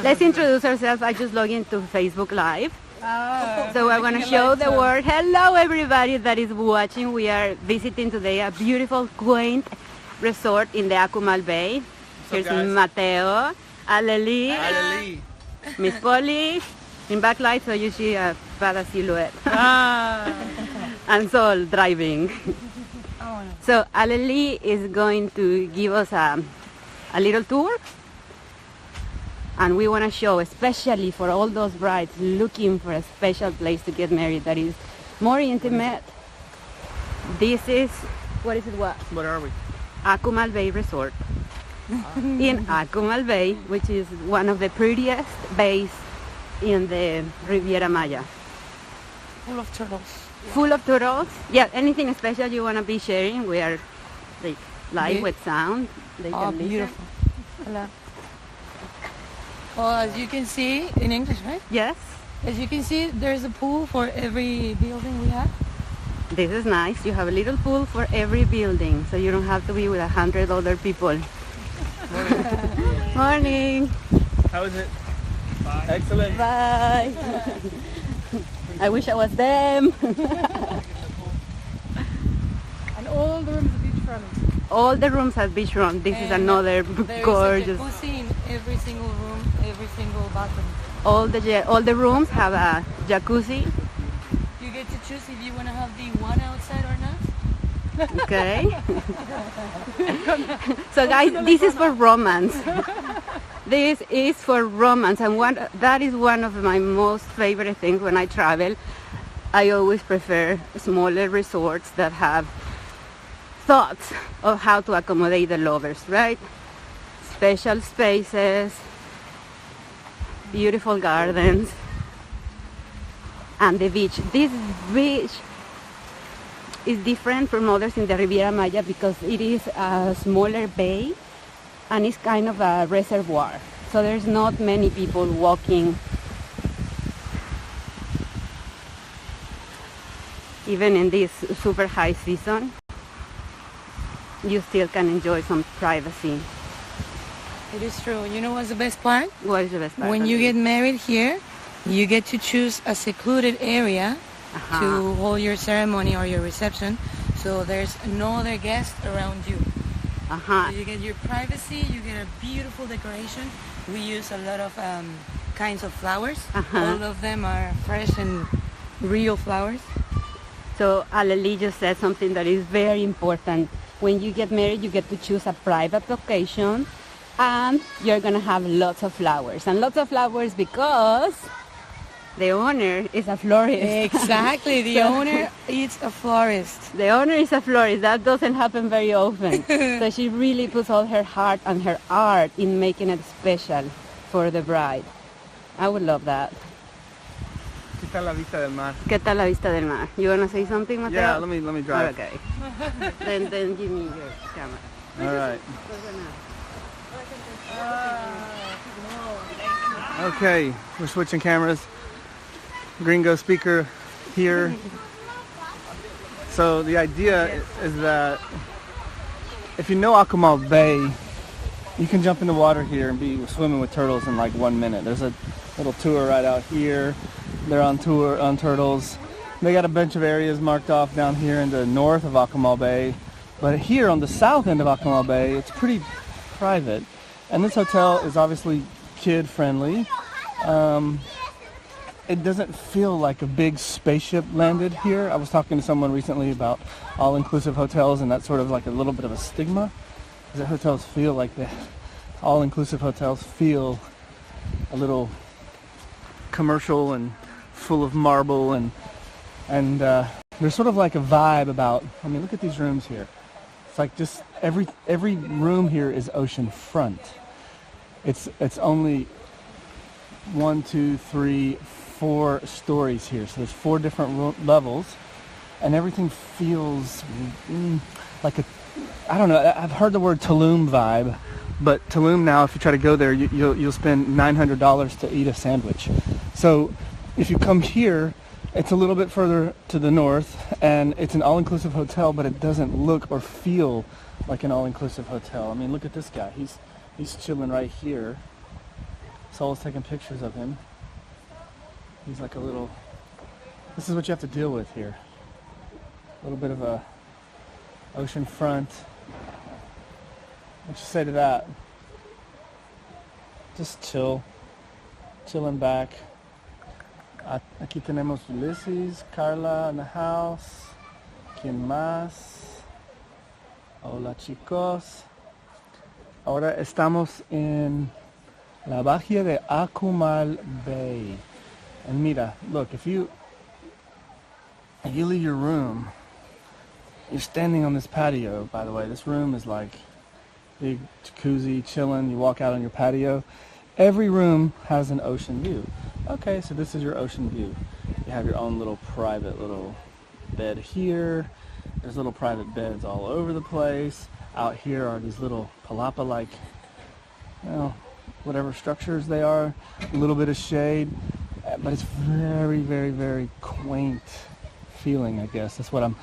Let's introduce ourselves. I just logged into Facebook Live. So we're going to show the world. Hello, everybody that is watching. We are visiting today a beautiful, quaint resort in the Akumal Bay. Here's Mateo, Aleli, Miss Polly. In backlight, so you see a bad silhouette. And Sol driving. So Aleli is going to give us a little tour. And we want to show, especially for all those brides looking for a special place to get married that is more intimate. This is, what are we? Akumal Bay Resort. In Akumal Bay, which is one of the prettiest bays in the Riviera Maya. Full of turtles. Full of turtles. Yeah, anything special you want to be sharing? We are like live with sound. They can beautiful. Hello. Well, as you can see, in English, right? Yes. As you can see, there's a pool for every building we have. This is nice. You have a little pool for every building, so you don't have to be with 100 other people. Morning. How is it? Bye. Excellent. Bye. I wish I was them. And all the rooms are beachfront. All the rooms have beachfront. This is another gorgeous. There's a jacuzzi in every single room, every single bathroom. All the rooms have a jacuzzi. You get to choose if you want to have the one outside or not. Okay. So guys, this is for romance. This is for romance, and that is one of my most favorite things when I travel. I always prefer smaller resorts that have thoughts of how to accommodate the lovers, right? Special spaces, beautiful gardens, and the beach. This beach is different from others in the Riviera Maya because it is a smaller bay and it's kind of a reservoir. So there's not many people walking. Even in this super high season, you still can enjoy some privacy. It is true. You know what's the best part? What is the best part? When you get married here, you get to choose a secluded area to hold your ceremony or your reception, so there's no other guest around you. So you get your privacy, you get a beautiful decoration. We use a lot of kinds of flowers. All of them are fresh and real flowers. So Aleli just said something that is very important. When you get married, you get to choose a private location, and you're gonna have lots of flowers. And lots of flowers because the owner is a florist. Exactly, the owner is a florist. The owner is a florist. That doesn't happen very often. So she really puts all her heart and her art in making it special for the bride. I would love that. ¿Qué tal la vista del mar? ¿Qué tal la vista del mar? You wanna say something, Mateo? Yeah, let me drive. Okay. then give me your camera. All right. Okay, we're switching cameras. Gringo speaker here. So the idea is that if you know Akumal Bay, you can jump in the water here and be swimming with turtles in like 1 minute. There's a little tour right out here. They're on tour on turtles. They got a bunch of areas marked off down here in the north of Akumal Bay. But here on the south end of Akumal Bay, it's pretty private. And this hotel is obviously kid friendly. It doesn't feel like a big spaceship landed here. I was talking to someone recently about all-inclusive hotels, and that's sort of like a little bit of a stigma. Because hotels feel like that. All-inclusive hotels feel a little commercial and full of marble, and there's sort of like a vibe about, I mean, look at these rooms here. It's like just every room here is ocean front. It's only 1, 2, 3, 4 stories here, so there's 4 different levels, and everything feels like a, I don't know, I've heard the word Tulum vibe, but Tulum now, if you try to go there, you'll spend $900 to eat a sandwich. So if you come here, It's a little bit further to the north, and it's an all-inclusive hotel, but it doesn't look or feel like an all-inclusive hotel. I mean, look at this guy. He's chilling right here. Saul's taking pictures of him. He's like a little... This is what you have to deal with here. A little bit of a ocean front. What you say to that? Just chill. Chilling back. Aquí tenemos Ulysses, Carla in the house. ¿Quién más? Hola chicos. Ahora estamos en la bahía de Akumal Bay. And mira, look, if you leave your room, you're standing on this patio, by the way. This room is like big jacuzzi, chilling. You walk out on your patio. Every room has an ocean view. Okay, so this is your ocean view. You have your own little private little bed here. There's little private beds all over the place. Out here are these little palapa-like, whatever structures they are. A little bit of shade, but it's very, very, very quaint feeling, I guess. That's what I'm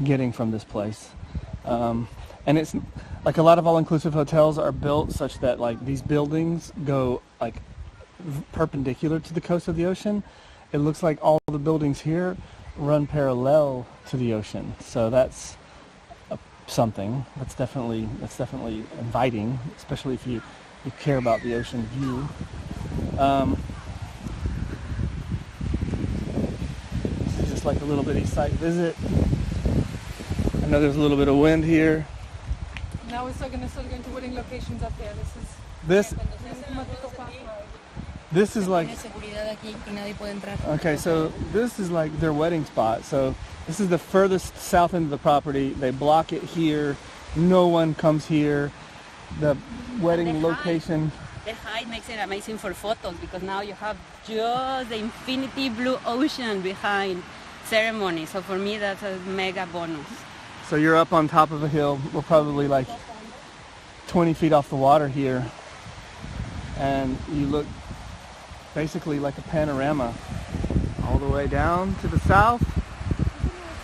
getting from this place. And it's like a lot of all-inclusive hotels are built such that like these buildings go like perpendicular to the coast of the ocean. It looks like all the buildings here run parallel to the ocean. So that's something that's definitely inviting, especially if you care about the ocean view. This is just like a little bitty site visit. I know there's a little bit of wind here. Now we're still going to wedding locations up there. This is like, okay, so this is like their wedding spot. So this is the furthest south end of the property. They block it here. No one comes here. The wedding location. The height makes it amazing for photos because now you have just the infinity blue ocean behind ceremony. So for me, that's a mega bonus. So you're up on top of a hill. We're probably like 20 feet off the water here. And you look basically like a panorama all the way down to the south.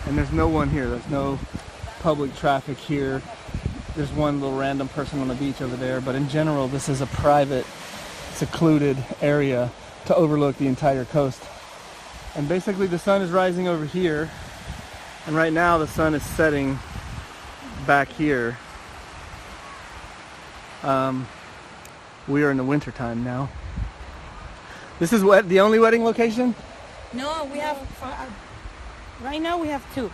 And there's no one here. There's no public traffic here. There's one little random person on the beach over there. But in general, this is a private, secluded area to overlook the entire coast. And basically the sun is rising over here. And right now the sun is setting back here. We are in the winter time now. This is the only wedding location? No, we have, right now we have two.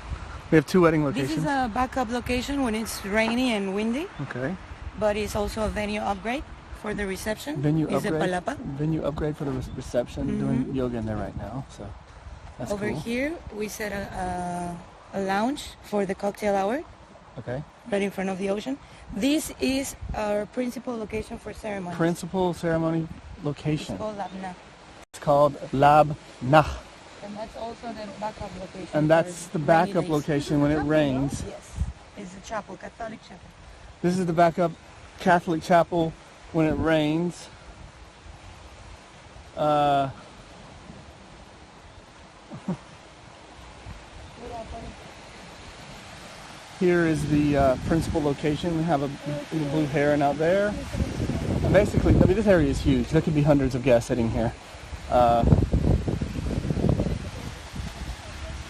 We have two wedding locations? This is a backup location when it's rainy and windy. Okay. But it's also a venue upgrade for the reception. Venue it's upgrade? A palapa. Venue upgrade for the reception. Mm-hmm. Doing yoga in there right now, so that's Over cool. here, we set a lounge for the cocktail hour. Okay. Right in front of the ocean. This is our principal location for ceremonies. Principal ceremony location. It's called Labna. It's called Labna. And that's also the backup location. And that's the backup location when it rains. Yes. It's a chapel, Catholic chapel. This is the backup Catholic chapel when it rains. Here is the principal location. We have a blue heron out there. And basically, I mean, this area is huge. There could be hundreds of guests sitting here.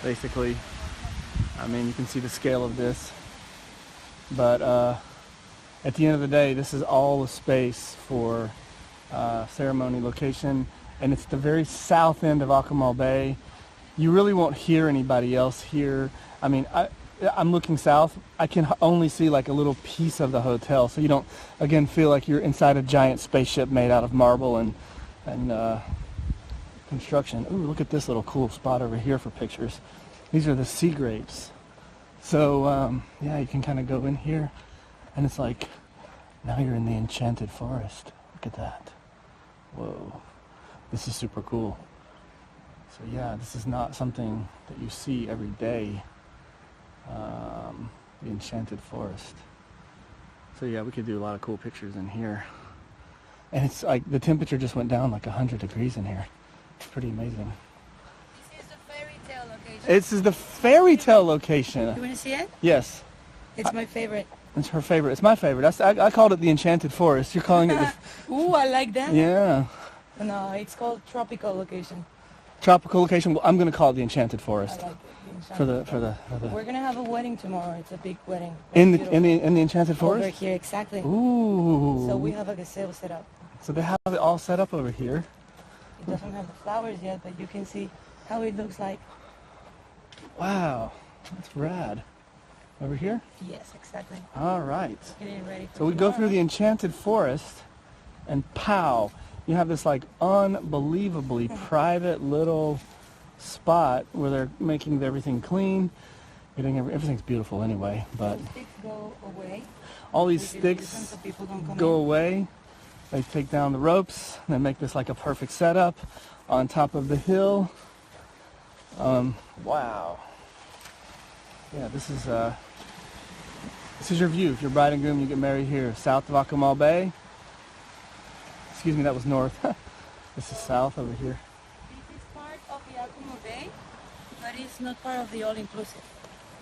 Basically, I mean, you can see the scale of this. But at the end of the day, this is all the space for ceremony location. And it's the very south end of Akumal Bay. You really won't hear anybody else here. I mean, I'm looking south. I can only see like a little piece of the hotel, so you don't, again, feel like you're inside a giant spaceship made out of marble and construction. Ooh, look at this little cool spot over here for pictures. These are the sea grapes. So yeah, you can kind of go in here, and it's like now you're in the enchanted forest. Look at that. Whoa, this is super cool. So yeah, this is not something that you see every day. The enchanted forest. So yeah, we could do a lot of cool pictures in here. And it's like the temperature just went down like 100 degrees in here. It's pretty amazing. This is the fairy tale This is the fairy tale location. You want to see it? Yes. It's my favorite. It's her favorite. It's my favorite. I called it the Enchanted Forest. You're calling it the... Ooh, I like that. Yeah. No, it's called tropical location. Tropical location. Well, I'm going to call it the Enchanted Forest. I like it. For the We're gonna have a wedding tomorrow. It's a big wedding. in the Enchanted Forest. Over here, exactly. Ooh. So we have a gazelle set up. So they have it all set up over here. It doesn't have the flowers yet, but you can see how it looks like. Wow, that's rad. Over here? Yes, exactly. All right. Getting ready for So we go through the Enchanted Forest, and pow, you have this like unbelievably private little spot where they're making everything clean. Everything's beautiful anyway, but the sticks go away. all these So sticks people don't come go in. away. They take down the ropes and they make this like a perfect setup on top of the hill. Wow. Yeah, this is your view. If you're bride and groom, you get married here, south of Akumal Bay. Excuse me, that was north. This is south over here. This is part of the Akumal Bay, but it's not part of the all-inclusive,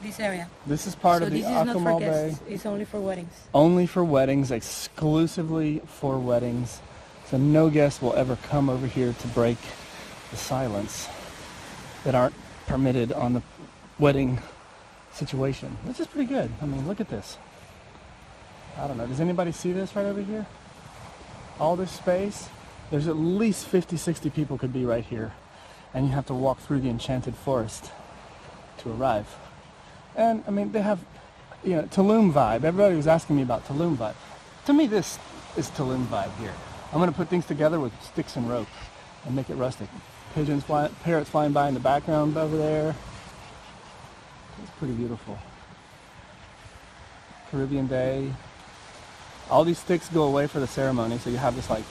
this area. This is part So of the this is not for Akumal Bay. guests, it's only for weddings. Only for weddings, exclusively for weddings. So no guest will ever come over here to break the silence that aren't permitted on the wedding situation. This is pretty good. I mean, look at this. I don't know. Does anybody see this right over here? All this space. There's at least 50, 60 people could be right here. And you have to walk through the Enchanted Forest to arrive. And, I mean, they have, you know, Tulum vibe. Everybody was asking me about Tulum vibe. To me, this is Tulum vibe here. I'm going to put things together with sticks and rope and make it rustic. Parrots flying by in the background over there. It's pretty beautiful. Caribbean Day. All these sticks go away for the ceremony, so you have this like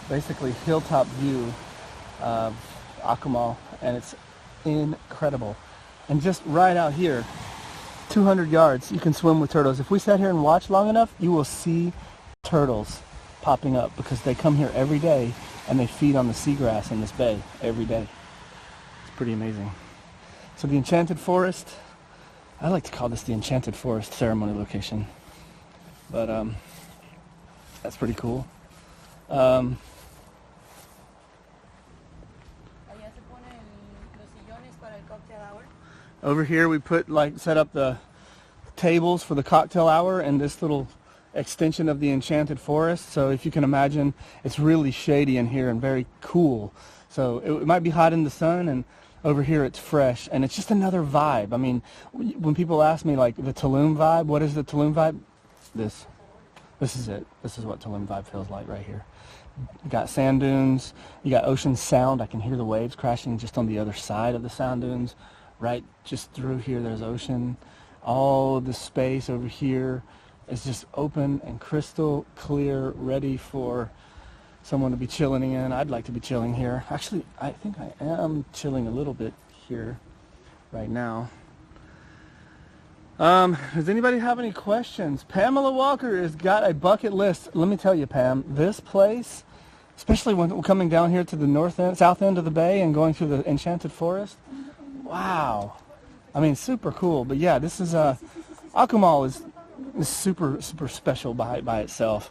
basically hilltop view of Akumal, and it's incredible. And just right out here, 200 yards, you can swim with turtles. If we sat here and watch long enough, you will see turtles popping up because they come here every day and they feed on the seagrass in this bay every day. It's pretty amazing. So the Enchanted Forest, I like to call this the Enchanted Forest ceremony location, but that's pretty cool. Over here we set up the tables for the cocktail hour in this little extension of the Enchanted Forest. So if you can imagine, it's really shady in here and very cool. So it might be hot in the sun, and over here it's fresh, and it's just another vibe. I mean, when people ask me like the Tulum vibe, what is the Tulum vibe? This is it. This is what Tulum vibe feels like right here. You got sand dunes, you got ocean sound. I can hear the waves crashing just on the other side of the sand dunes. Right just through here there's ocean. All the space over here is just open and crystal clear, ready for someone to be chilling in. I'd like to be chilling here. Actually, I think I am chilling a little bit here right now. Does anybody have any questions? Pamela Walker has got a bucket list. Let me tell you, Pam, this place, especially when we're coming down here to the south end of the bay and going through the Enchanted Forest, wow. I mean, super cool. But yeah, this is Akumal is super special by itself.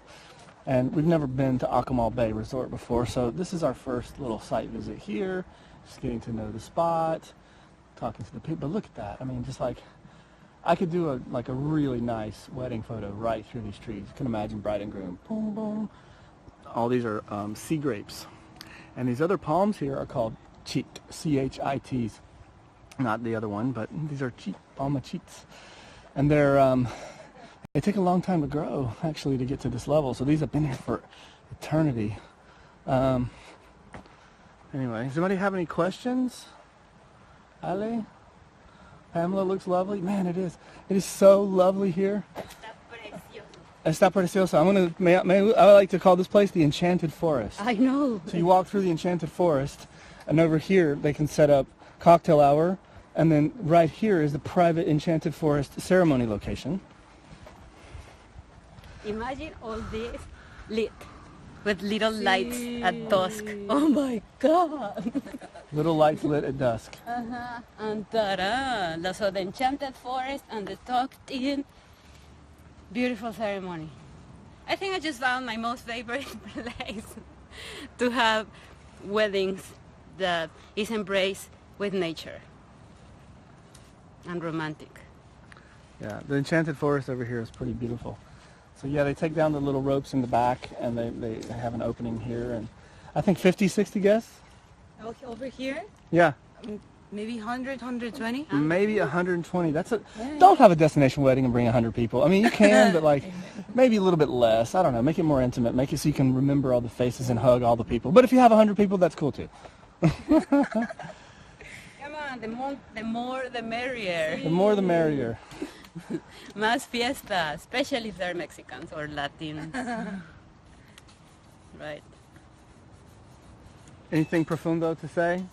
And we've never been to Akumal Bay Resort before, so this is our first little site visit here. Just getting to know the spot, talking to the people. But look at that. I mean, just like, I could do a really nice wedding photo right through these trees. You can imagine bride and groom. Boom, boom. All these are sea grapes. And these other palms here are called chit, C-H-I-Ts. Not the other one, but these are chit, palma chits. And they take a long time to grow, actually, to get to this level. So these have been here for eternity. Anyway, does anybody have any questions? Ali? Pamela looks lovely. Man, it is. It is so lovely here. Está precioso. I would like to call this place the Enchanted Forest. I know. So you walk through the Enchanted Forest, and over here they can set up cocktail hour, and then right here is the private Enchanted Forest ceremony location. Imagine all this lit. with little lights at dusk. Oh my God! Little lights lit at dusk. And ta-da! So the enchanted forest and the tucked-in beautiful ceremony. I think I just found my most favorite place to have weddings that is embraced with nature and romantic. Yeah, the enchanted forest over here is pretty beautiful. So yeah, they take down the little ropes in the back and they have an opening here, and I think 50, 60 guests? Over here? Yeah. Maybe 100, 120? Maybe 120. Don't have a destination wedding and bring 100 people. I mean, you can, but like maybe a little bit less. I don't know. Make it more intimate. Make it so you can remember all the faces and hug all the people. But if you have 100 people, that's cool too. Come on, the more the merrier. The more the merrier. Más fiesta, especially if they're Mexicans or Latin. Right. Anything profundo to say?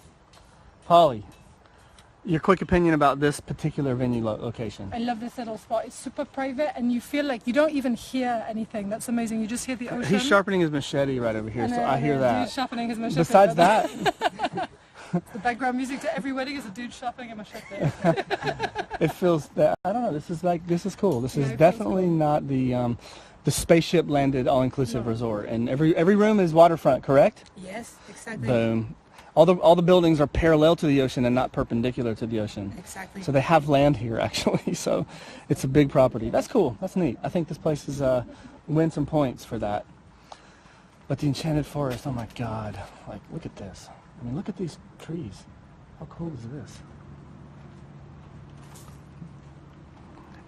Holly, your quick opinion about this particular venue location. I love this little spot. It's super private and you feel like you don't even hear anything. That's amazing. You just hear the ocean. He's sharpening his machete right over here, so I hear that. He's sharpening his machete. Besides that, the background music to every wedding is a dude sharpening a machete. it feels that, I don't know, this is cool. This is definitely not the spaceship landed all-inclusive resort. And every room is waterfront, correct? Yes, exactly. Boom. All the buildings are parallel to the ocean and not perpendicular to the ocean. Exactly. So they have land here actually. So it's a big property. That's cool. That's neat. I think this place is win some points for that. But the enchanted forest, oh my God! Like, look at this. I mean, look at these trees. How cool is this?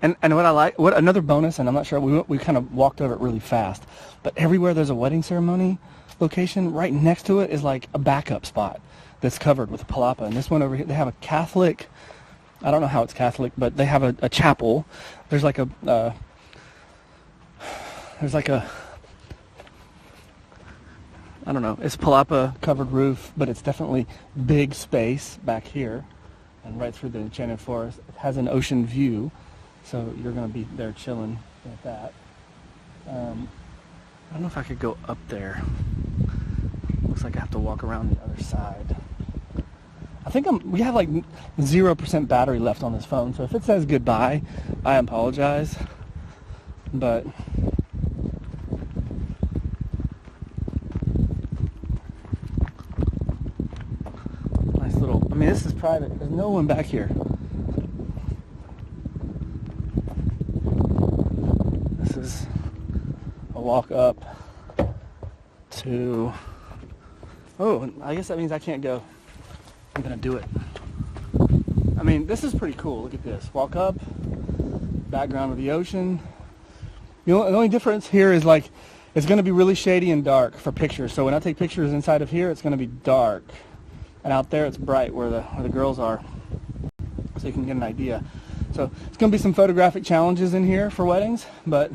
And what I like, what another bonus, and I'm not sure, we kind of walked over it really fast, but everywhere there's a wedding ceremony location, right next to it is like a backup spot that's covered with a palapa. And this one over here, they have a Catholic, I don't know how it's Catholic, but they have a chapel. There's like a I don't know, it's palapa covered roof, but it's definitely big space back here and right through the enchanted forest. It has an ocean view, so you're going to be there chilling with that. I don't know if I could go up there. Looks like I have to walk around the other side. I think we have like 0% battery left on this phone, so if it says goodbye, I apologize. But nice little, I mean, this is private. There's no one back here. This is a walk up to, oh, I guess that means I can't go. I'm gonna do it. I mean, this is pretty cool. Look at this. Walk up, background of the ocean. The only difference here is like, it's gonna be really shady and dark for pictures. So when I take pictures inside of here, it's gonna be dark. And out there it's bright where the girls are. So you can get an idea. So it's gonna be some photographic challenges in here for weddings, but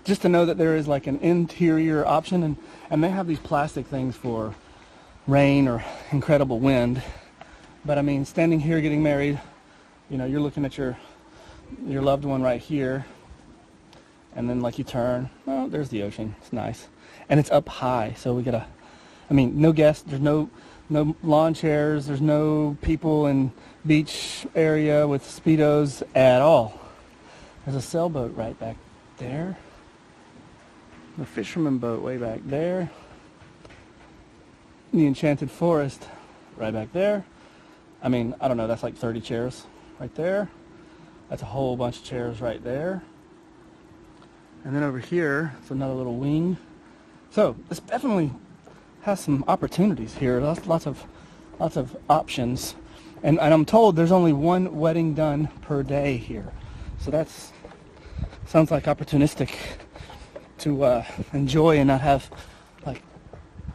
just to know that there is like an interior option, and they have these plastic things for rain or incredible wind. But I mean, standing here getting married, you know, you're looking at your loved one right here, and then like you turn, oh, there's the ocean. It's nice, and it's up high, so we gotta, I mean, no guests, there's no lawn chairs, there's no people in beach area with Speedos at all. There's a sailboat right back there, the fisherman boat way back there, the enchanted forest right back there. I mean, I don't know, that's like 30 chairs right there. That's a whole bunch of chairs right there. And then over here, it's another little wing. So this definitely has some opportunities here. Lots of options. And I'm told there's only one wedding done per day here. So that's, sounds like opportunistic to enjoy and not have, like,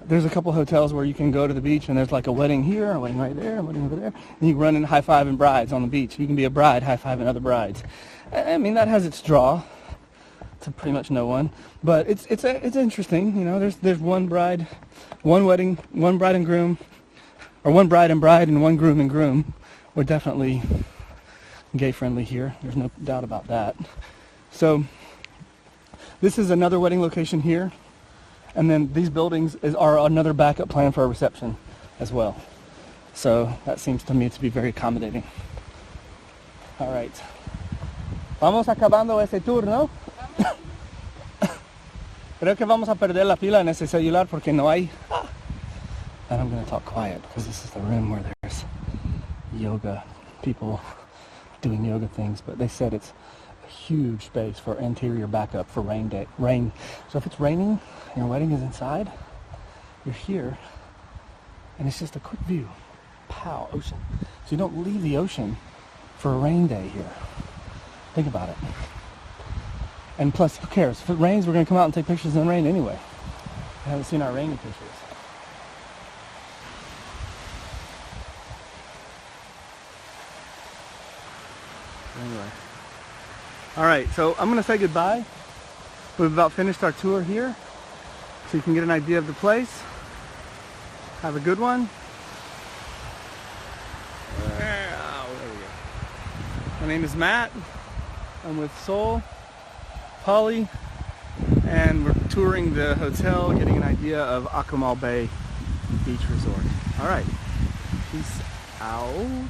there's a couple hotels where you can go to the beach and there's like a wedding here, a wedding right there, a wedding over there, and you run in high-fiving brides on the beach. You can be a bride high-fiving other brides. I mean, that has its draw to pretty much no one, but it's interesting. You know, there's one bride, one wedding, one bride and groom, or one bride and bride and one groom and groom. We're definitely gay friendly here. There's no doubt about that. So this is another wedding location here. And then these buildings are another backup plan for a reception as well. So that seems to me to be very accommodating. All right. Vamos acabando ese tour, ¿no? Creo que vamos a perder la pila en ese celular porque no hay. And I'm going to talk quiet because this is the room where there's yoga, people doing yoga things, but they said it's a huge space for interior backup for rain. So if it's raining and your wedding is inside, you're here and it's just a quick view. Pow, ocean. So you don't leave the ocean for a rain day here. Think about it. And plus, who cares? If it rains, we're going to come out and take pictures in the rain anyway. I haven't seen our rainy pictures. Anyway. Alright, so I'm going to say goodbye. We've about finished our tour here. So you can get an idea of the place. Have a good one. There we go. My name is Matt. I'm with Sol, Polly, and we're touring the hotel, getting an idea of Akumal Bay Beach Resort. Alright, peace out.